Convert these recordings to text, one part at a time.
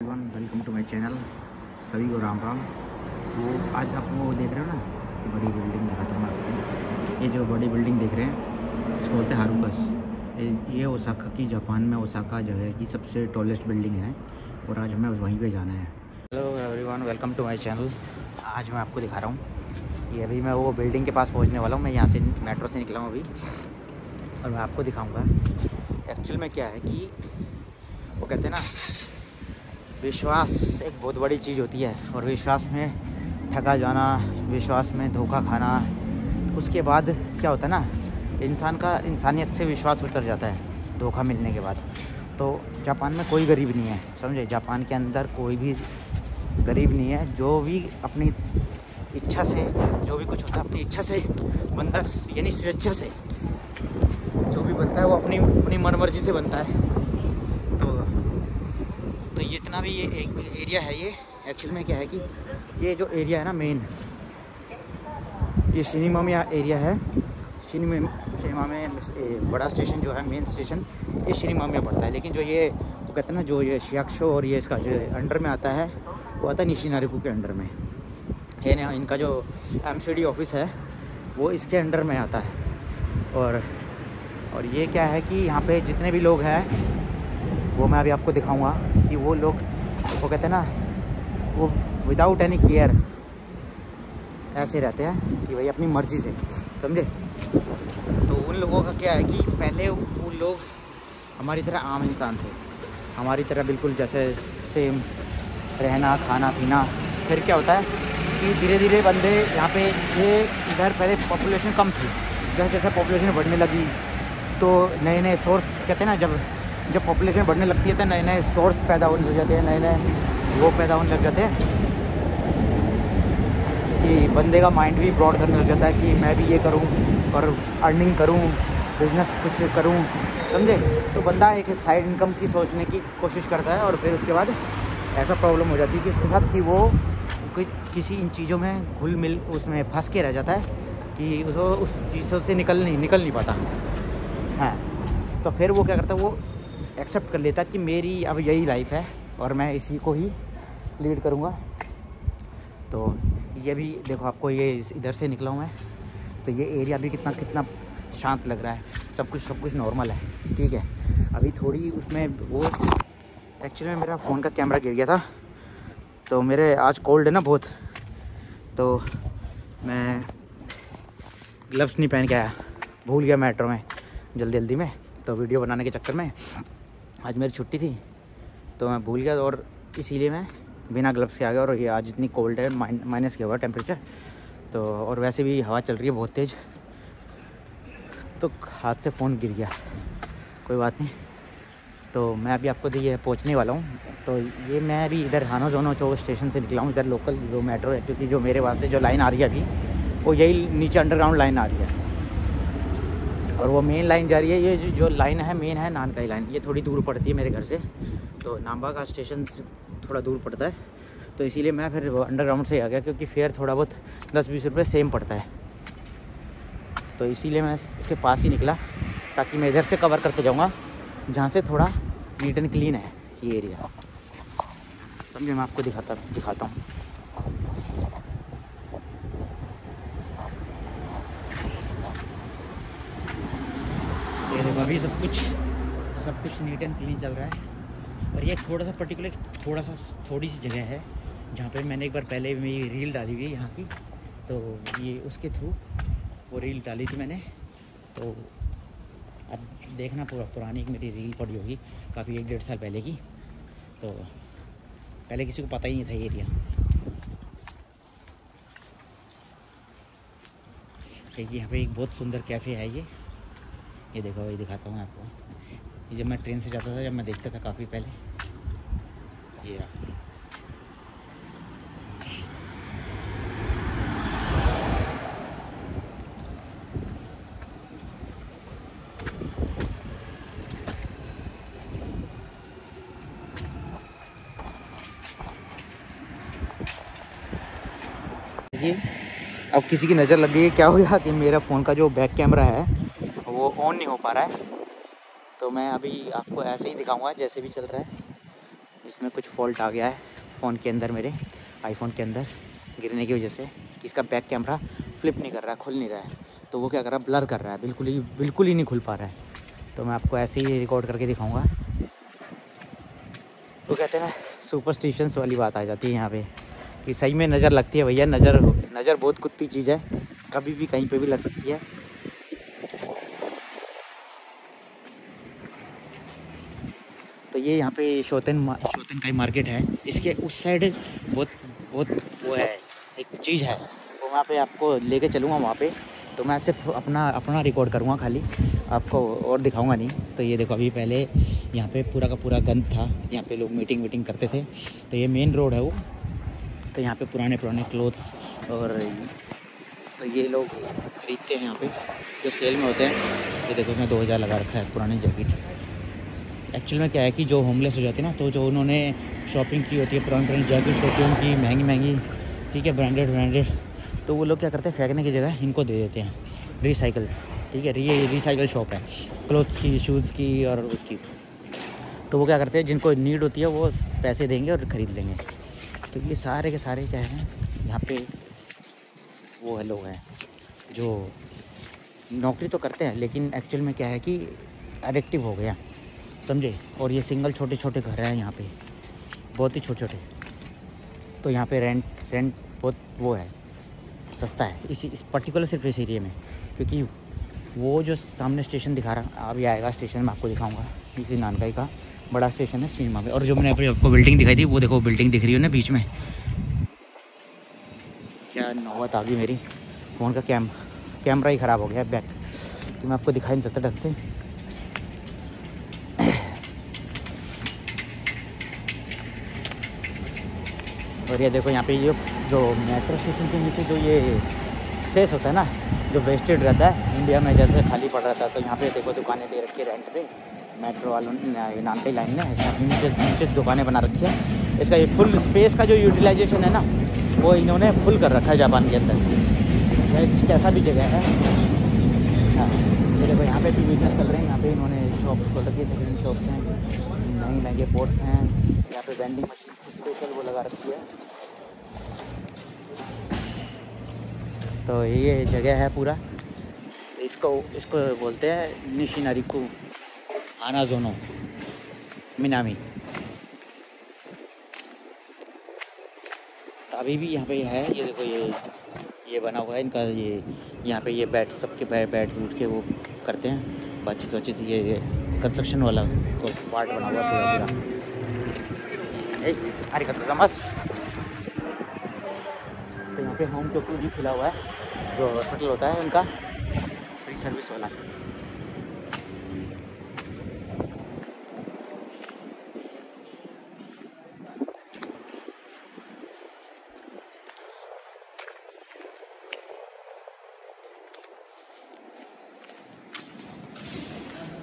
Welcome to my channel. सभी को राम राम। वो आज आप वो देख रहे हो ना कि बड़ी बिल्डिंग दिखाता हूँ आपको। ये जो बड़ी बिल्डिंग देख रहे हैं इसको बोलते हैं हारुकस। ये ओसाका की, जापान में ओसाका जगह की सबसे टॉलेस्ट बिल्डिंग है और आज हमें वहीं पे जाना है। Hello everyone, welcome to my channel. आज मैं आपको दिखा रहा हूँ ये अभी मैं वो बिल्डिंग के पास पहुँचने वाला हूँ। मैं यहाँ से मेट्रो से निकला हूँ अभी और मैं आपको दिखाऊँगा एक्चुअल में क्या है कि वो कहते हैं ना, विश्वास एक बहुत बड़ी चीज़ होती है और विश्वास में ठगा जाना, विश्वास में धोखा खाना, उसके बाद क्या होता है ना, इंसान का इंसानियत से विश्वास उतर जाता है धोखा मिलने के बाद। तो जापान में कोई गरीब नहीं है, समझे। जापान के अंदर कोई भी गरीब नहीं है। जो भी अपनी इच्छा से जो भी कुछ होता है अपनी इच्छा से बनता है, यानी स्वेच्छा से जो भी बनता है वो अपनी मनमर्जी से बनता है। तो ये इतना भी ये एरिया है, ये एक्चुअल में क्या है कि ये जो एरिया है ना मेन, ये शिनिमामिया एरिया है। शिनिमा में बड़ा स्टेशन जो है, मेन स्टेशन ये शिनिमामिया पड़ता है। लेकिन जो ये वो कहते हैं ना, जो ये शियाक्शो और ये इसका जो अंडर में आता है वो आता है निशिनारिकु के अंडर में है ना। इनका जो एमसीडी ऑफिस है वो इसके अंडर में आता है। और ये क्या है कि यहाँ पे जितने भी लोग हैं वो मैं अभी आपको दिखाऊंगा कि वो लोग वो कहते हैं ना, वो विदाउट एनी केयर ऐसे रहते हैं कि भाई अपनी मर्ज़ी से, समझे। तो उन लोगों का क्या है कि पहले वो लोग हमारी तरह आम इंसान थे, हमारी तरह बिल्कुल जैसे सेम रहना खाना पीना। फिर क्या होता है कि धीरे धीरे बंदे यहाँ पे ये इधर पहले पॉपुलेशन कम थी, जैसे जैसे पॉपुलेशन बढ़ने लगी तो नए नए सोर्स कहते हैं ना, जब पॉपुलेशन बढ़ने लगती है तो नए नए सोर्स पैदा होने लग जाते हैं, नए नए वो पैदा होने लग जाते हैं कि बंदे का माइंड भी ब्रॉड करने लग जाता है कि मैं भी ये करूं और अर्निंग करूं, बिजनेस कुछ करूं, समझे। तो बंदा एक साइड इनकम की सोचने की कोशिश करता है और फिर उसके बाद ऐसा प्रॉब्लम हो जाती है कि उसके साथ कि वो किसी इन चीज़ों में घुल मिल उसमें फंस के रह जाता है कि उसको उस चीज़ों से निकल नहीं पाता है। तो फिर वो क्या करता है, वो एक्सेप्ट कर लेता कि मेरी अब यही लाइफ है और मैं इसी को ही लीड करूँगा। तो ये भी देखो, आपको ये इधर से निकला हूँ मैं, तो ये एरिया भी कितना शांत लग रहा है। सब कुछ नॉर्मल है, ठीक है। अभी थोड़ी उसमें वो एक्चुअली में मेरा फ़ोन का कैमरा गिर गया था, तो मेरे आज कोल्ड है ना बहुत, तो मैं ग्लव्स नहीं पहन के आया, भूल गया मेट्रो में जल्दी में। तो वीडियो बनाने के चक्कर में आज मेरी छुट्टी थी तो मैं भूल गया और इसीलिए मैं बिना ग्लव्स के आ गया। और ये आज इतनी कोल्ड है, माइनस किया हुआ टेम्परेचर, तो और वैसे भी हवा चल रही है बहुत तेज़, तो हाथ से फ़ोन गिर गया, कोई बात नहीं। तो मैं अभी आपको ये पहुंचने वाला हूँ। तो ये मैं अभी इधर हानाजोनो स्टेशन से निकला हूँ, इधर लोकल जो मेट्रो है, क्योंकि जो मेरे पास से जो लाइन आ रही है अभी वो यही नीचे अंडरग्राउंड लाइन आ रही है और वो मेन लाइन जा रही है। ये जो लाइन है मेन है नानकाई लाइन, ये थोड़ी दूर पड़ती है मेरे घर से, तो नाम्बा का स्टेशन थोड़ा दूर पड़ता है। तो इसीलिए मैं फिर अंडरग्राउंड से आ गया, क्योंकि फेयर थोड़ा बहुत 10-20 रुपये सेम पड़ता है। तो इसीलिए मैं इसके पास ही निकला ताकि मैं इधर से कवर करते जाऊँगा जहाँ से थोड़ा नीट एंड क्लीन है ये एरिया, समझे। मैं आपको दिखाता हूँ। ये देखो अभी सब कुछ नीट एंड क्लीन चल रहा है। और ये थोड़ी सी जगह है जहाँ पे मैंने एक बार पहले मेरी रील डाली हुई है यहाँ की, तो ये उसके थ्रू वो रील डाली थी मैंने। तो अब देखना, पुरानी एक मेरी रील पड़ी होगी काफ़ी, 1-1.5 साल पहले की। तो पहले किसी को पता ही नहीं था ये एरिया। यहाँ पे एक बहुत सुंदर कैफ़े है ये देखो, ये दिखाता हूँ आपको। ये जब मैं ट्रेन से जाता था, जब मैं देखता था काफ़ी पहले, ये अब किसी की नज़र लग गई है। क्या हो गया कि मेरा फ़ोन का जो बैक कैमरा है वो ऑन नहीं हो पा रहा है। तो मैं अभी आपको ऐसे ही दिखाऊंगा जैसे भी चल रहा है। इसमें कुछ फॉल्ट आ गया है फ़ोन के अंदर, मेरे आईफोन के अंदर गिरने की वजह से, कि इसका बैक कैमरा फ्लिप नहीं कर रहा है, खुल नहीं रहा है। तो वो क्या कर रहा है, ब्लर कर रहा है, बिल्कुल ही नहीं खुल पा रहा है। तो मैं आपको ऐसे ही रिकॉर्ड करके दिखाऊंगा। वो कहते हैं ना, सुपरस्टिशंस वाली बात आ जाती है यहाँ पे, कि सही में नज़र लगती है भैया। नज़र बहुत कुत्ती चीज़ है, कभी भी कहीं पे भी लग सकती है। तो ये यहाँ पे शोतन का ही मार्केट है। इसके उस साइड बहुत बहुत वो है, एक चीज़ है, वो वहाँ पे आपको लेके चलूँगा वहाँ पे। तो मैं सिर्फ अपना रिकॉर्ड करूँगा खाली, आपको और दिखाऊंगा नहीं। तो ये देखो, अभी पहले यहाँ पे पूरा का पूरा गंद था, यहाँ पे लोग मीटिंग करते थे। तो ये मेन रोड है वो। तो यहाँ पे पुराने क्लोथ्स और तो ये लोग खरीदते हैं यहाँ पे, जो सेल में होते हैं। ये देखो, उसमें 2000 लगा रखा है पुरानी जैकेट। एक्चुअल में क्या है कि जो होमलेस हो जाते हैं ना, तो जो उन्होंने शॉपिंग की होती है, पुरानी जैकेट्स होती है उनकी महंगी, ठीक है, ब्रांडेड, तो वो लोग क्या करते हैं, फेंकने की जगह इनको दे देते हैं, रिसाइकल। ठीक है, ये रिसाइकल शॉप है, क्लोथ्स की, शूज़ की और उसकी। तो वो क्या करते हैं, जिनको नीड होती है वो पैसे देंगे और ख़रीद लेंगे। तो ये सारे के सारे क्या हैं, यहाँ पे वो है, लोग हैं जो नौकरी तो करते हैं, लेकिन एक्चुअल में क्या है कि एडिक्टिव हो गया, समझे। और ये सिंगल छोटे छोटे घर हैं यहाँ पे, बहुत ही छोटे छोटे। तो यहाँ पे रेंट बहुत वो है, सस्ता है इस पर्टिकुलर सिर्फ इस एरिया में। क्योंकि वो जो सामने स्टेशन दिखा रहा, अभी आएगा स्टेशन, मैं आपको दिखाऊंगा। इसी नानकाई का बड़ा स्टेशन है सिनेमा में। और जो मैंने अभी आपको बिल्डिंग दिखाई थी, वो देखो बिल्डिंग दिख रही है ना बीच में। क्या नौबत आ गई मेरी, फ़ोन का कैमरा ही ख़राब हो गया बैक, तो मैं आपको दिखा नहीं सकता ढंग से। और ये देखो, यहाँ पे ये जो मेट्रो स्टेशन के नीचे जो ये स्पेस होता है ना, जो वेस्टेड रहता है इंडिया में, जैसे खाली पड़ रहता है, तो यहाँ पे देखो दुकानें दे रखी है रेंट पे, मेट्रो वालों ने, नानकाई लाइन ने नीचे दुकानें बना रखी है। इसका ये फुल स्पेस का जो यूटिलाइजेशन है ना, वो इन्होंने फुल कर रखा है जापान के अंदर, कैसा भी जगह है। हाँ, ये देखो यहाँ पे भी बिजनेस चल रहे हैं। यहाँ पे इन्होंने शॉप्स खोल रखी है, सेकेंड शॉप्स हैं, महंगे पोर्ट्स हैं। यहाँ पे वेंडिंग मशीन की स्पेशल वो लगा रखी है। तो ये जगह है पूरा, तो इसको बोलते हैं निशिनारिकु हानाजोनो मिनामी। तो अभी भी यहाँ पे है, ये देखो, ये बना हुआ है इनका, ये यहाँ पे ये बैठ सबके बैठ उठ के वो करते हैं बातचीत। ये कंस्ट्रक्शन वाला को पार्ट बना हुआ पूरा मस्त। तो यहाँ पे होम टोकरू भी खुला हुआ है, जो हॉस्पिटल होता है उनका, फ्री सर्विस वाला।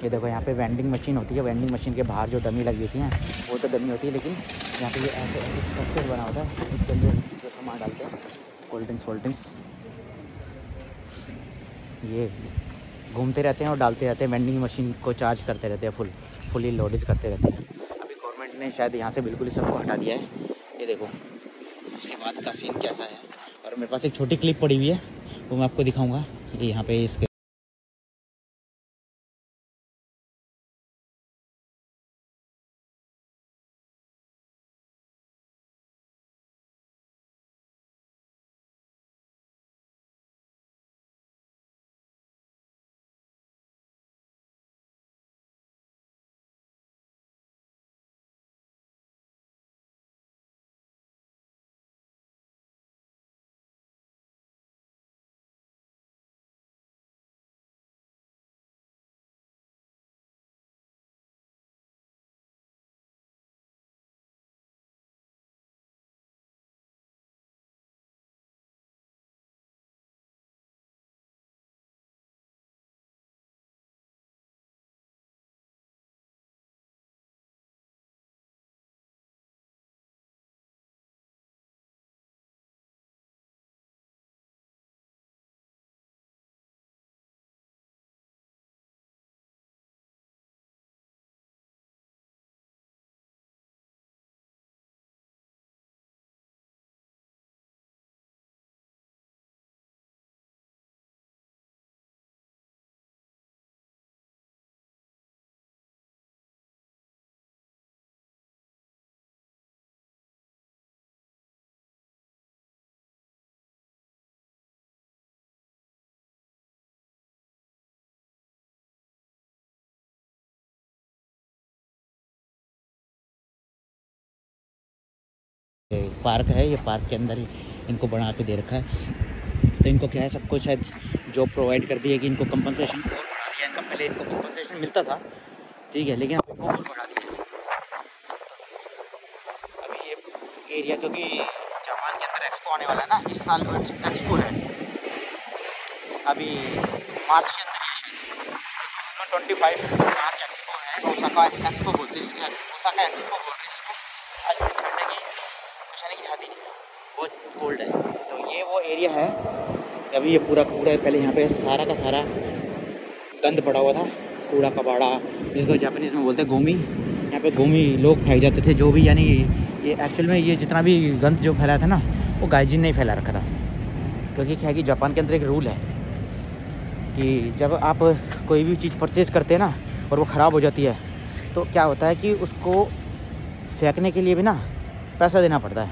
ये देखो, यहाँ पे वेंडिंग मशीन होती है। वेंडिंग मशीन के बाहर जो डमी लगी होती हैं, वो तो डमी होती है, लेकिन यहाँ पे ये ऐसे स्ट्रक्चर बना होता है, इसके अंदर जो सामान डालते हैं, कोल्ड ड्रिंक्स, ये घूमते रहते हैं और डालते रहते हैं। वेंडिंग मशीन को चार्ज करते रहते हैं, फुली लोडेड करते रहते हैं। अभी गवर्नमेंट ने शायद यहाँ से बिल्कुल ही सबको हटा दिया है। ये देखो, उसके बाद का सीन कैसा है। और मेरे पास एक छोटी क्लिप पड़ी हुई है, वो मैं आपको दिखाऊँगा। ये यहाँ पे इसके पार्क है, ये पार्क के अंदर ही इनको बना के दे रखा है। तो इनको क्या है, सबको शायद जॉब प्रोवाइड कर दी है कि इनको कंपनसेशन और बढ़ा दिया इनका। पहले इनको कंपनसेशन मिलता था, ठीक है, लेकिन अब इनको और बढ़ा दिया। अभी ये एरिया, क्योंकि जापान के अंदर एक्सपो आने वाला है ना, इस साल एक्सपो है अभी मार्च के अंदर, ये 25 मार्च एक्सपो है। ओसाका एक्सपो बोलते हैं, ओसाका एक्सपो बोल रहे हैं इसको। आज भी ठंड की कुछ आने की हद ही नहीं, बहुत कोल्ड है। तो ये वो एरिया है, अभी ये पूरा पहले यहाँ पे सारा का सारा गंद पड़ा हुआ था, कूड़ा कबाड़ा जिसको जापानीज़ में बोलते हैं गोमी। यहाँ पे गोमी लोग फेंक जाते थे, जो भी, यानी ये एक्चुअल में ये जितना भी गंद जो फैलाया था ना, वो गाइजिन ने फैला रखा था। क्योंकि क्या है कि जापान के अंदर एक रूल है कि जब आप कोई भी चीज़ परचेज़ करते हैं ना और वो ख़राब हो जाती है, तो क्या होता है कि उसको फेंकने के लिए भी ना पैसा देना पड़ता है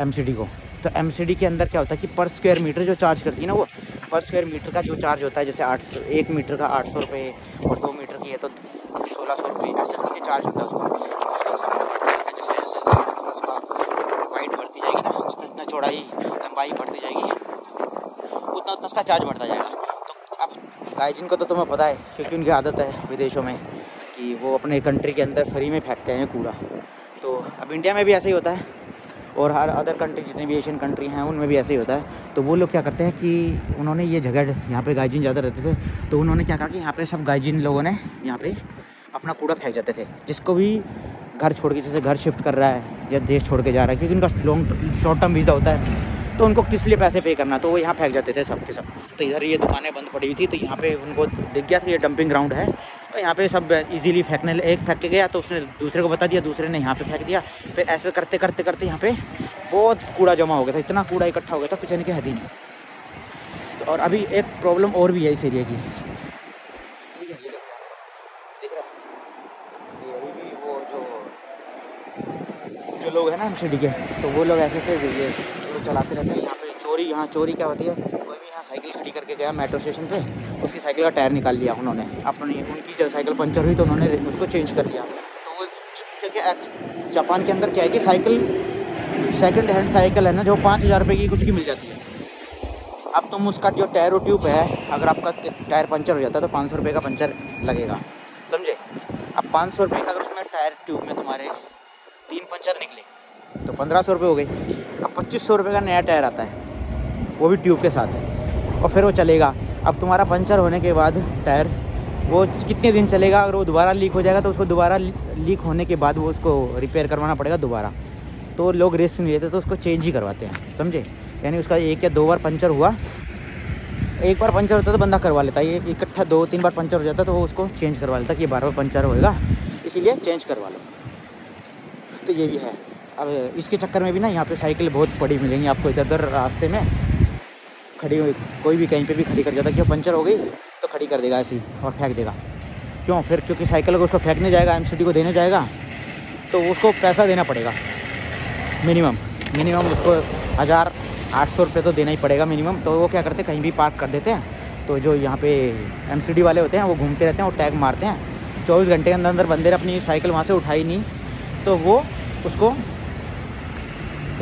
एमसीडी को। तो एमसीडी के अंदर क्या होता है कि पर स्क्वायर मीटर जो चार्ज करती है ना, वो पर स्क्वायर मीटर का जो चार्ज होता है, जैसे 1 मीटर का 800 रुपये और 2 मीटर की है तो 1600 रुपये, ऐसे करके चार्ज होता है उसका। उसके हिसाब से बढ़ता है, जैसे जैसे उसका हाइट बढ़ती जाएगी ना, जितना चौड़ाई लंबाई बढ़ती जाएगी उतना उतना उसका चार्ज बढ़ता जाएगा। तो अब गाइजिन को तो तुम्हें पता है, क्योंकि उनकी आदत है विदेशों में कि वो अपने कंट्री के अंदर फ्री में फेंकते हैं कूड़ा। तो अब इंडिया में भी ऐसा ही होता है और हर अदर कंट्री जितने भी एशियन कंट्री हैं उनमें भी ऐसे ही होता है। तो वो लोग क्या करते हैं कि उन्होंने ये जगह, यहाँ पे गाइजिन ज़्यादा रहते थे, तो उन्होंने क्या कहा कि यहाँ पे सब गाइजिन लोगों ने यहाँ पे अपना कूड़ा फेंक जाते थे। जिसको भी घर छोड़ के, जैसे घर शिफ्ट कर रहा है या देश छोड़ के जा रहा है, क्योंकि उनका शॉर्ट टर्म वीज़ा होता है, तो उनको किस लिए पैसे पे करना, तो वो यहाँ फेंक जाते थे सब के सब। तो इधर ये दुकानें बंद पड़ी हुई थी, तो यहाँ पे उनको दिख गया था ये डंपिंग ग्राउंड है, तो यहाँ पे सब इजीली फेंकने, एक फेंक के गया तो उसने दूसरे को बता दिया, दूसरे ने यहाँ पे फेंक दिया। फिर ऐसे करते करते करते यहाँ पे बहुत कूड़ा जमा हो गया था, इतना कूड़ा इकट्ठा हो गया था कुछ यानी कि हद ही नहीं। और अभी एक प्रॉब्लम और भी है इस एरिया की, ठीक है, दिख रहा है ये अभी भी वो जो लोग हैं ना एमसीडी के, तो वो लोग ऐसे से ये चलाते रहते हैं। यहाँ पे चोरी, यहाँ चोरी क्या होती है, कोई भी यहाँ साइकिल खड़ी करके गया मेट्रो स्टेशन पे, उसकी साइकिल का टायर निकाल लिया उन्होंने अपनी, उनकी जब साइकिल पंचर हुई तो उन्होंने उसको चेंज कर लिया। तो उस, क्योंकि जापान के अंदर क्या है कि साइकिल सेकंड हैंड साइकिल है ना, जो 5000 रुपये की कुछ की मिल जाती है। अब तुम उसका जो टायर और ट्यूब है, अगर आपका टायर पंचर हो जाता है तो 500 रुपये का पंचर लगेगा, समझे। अब 500 रुपये का अगर उसमें टायर ट्यूब में तुम्हारे 3 पंचर निकले तो 1500 रुपये हो गए। अब 2500 रुपये का नया टायर आता है, वो भी ट्यूब के साथ, और फिर वो चलेगा। अब तुम्हारा पंचर होने के बाद टायर वो कितने दिन चलेगा, अगर वो दोबारा लीक हो जाएगा तो उसको दोबारा लीक होने के बाद वो उसको रिपेयर करवाना पड़ेगा दोबारा। तो लोग रिस्क नहीं लेते, तो उसको चेंज ही करवाते हैं, समझे। यानी उसका 1 या 2 बार पंचर हुआ, एक बार पंचर होता तो बंदा करवा लेता, ये इकट्ठा 2-3 बार पंचर हो जाता तो वो उसको चेंज करवा लेता कि बार बार पंचर होएगा, इसीलिए चेंज करवा लो। तो ये भी है। अब इसके चक्कर में भी ना यहाँ पे साइकिल बहुत पड़ी मिलेंगी आपको, इधर उधर रास्ते में खड़ी हुई, कोई भी कहीं पे भी खड़ी कर जाता, क्यों पंचर हो गई तो खड़ी कर देगा ऐसी और फेंक देगा। क्यों, फिर क्योंकि साइकिल को उसको फेंकने जाएगा, एमसीडी को देने जाएगा, तो उसको पैसा देना पड़ेगा मिनिमम उसको 1800 रुपये तो देना ही पड़ेगा मिनिमम। तो वो क्या करते हैं, कहीं भी पार्क कर देते हैं। तो जो यहाँ पे एमसीडी वाले होते हैं वो घूमते रहते हैं और टैग मारते हैं। 24 घंटे के अंदर बंदे ने अपनी साइकिल वहाँ से उठाई नहीं तो वो उसको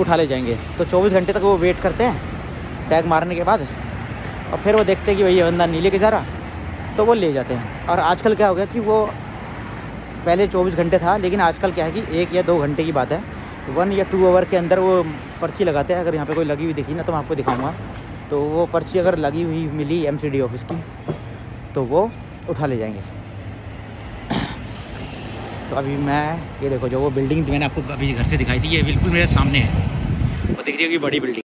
उठा ले जाएंगे। तो 24 घंटे तक वो वेट करते हैं टैग मारने के बाद, और फिर वो देखते हैं कि भाई ये बंदा नहीं लेके जा रहा, तो वो ले जाते हैं। और आजकल क्या हो गया कि वो पहले 24 घंटे था, लेकिन आजकल क्या है कि 1 या 2 घंटे की बात है, 1 या 2 आवर के अंदर वो पर्ची लगाते हैं। अगर यहाँ पे कोई लगी हुई दिखी ना तो मैं आपको दिखाऊंगा। तो वो पर्ची अगर लगी हुई मिली एमसीडी ऑफिस की तो वो उठा ले जाएंगे। तो अभी मैं ये देखो, जो वो बिल्डिंग मैंने आपको अभी घर से दिखाई थी, ये बिल्कुल मेरे सामने है, वो दिख रही होगी बड़ी बिल्डिंग।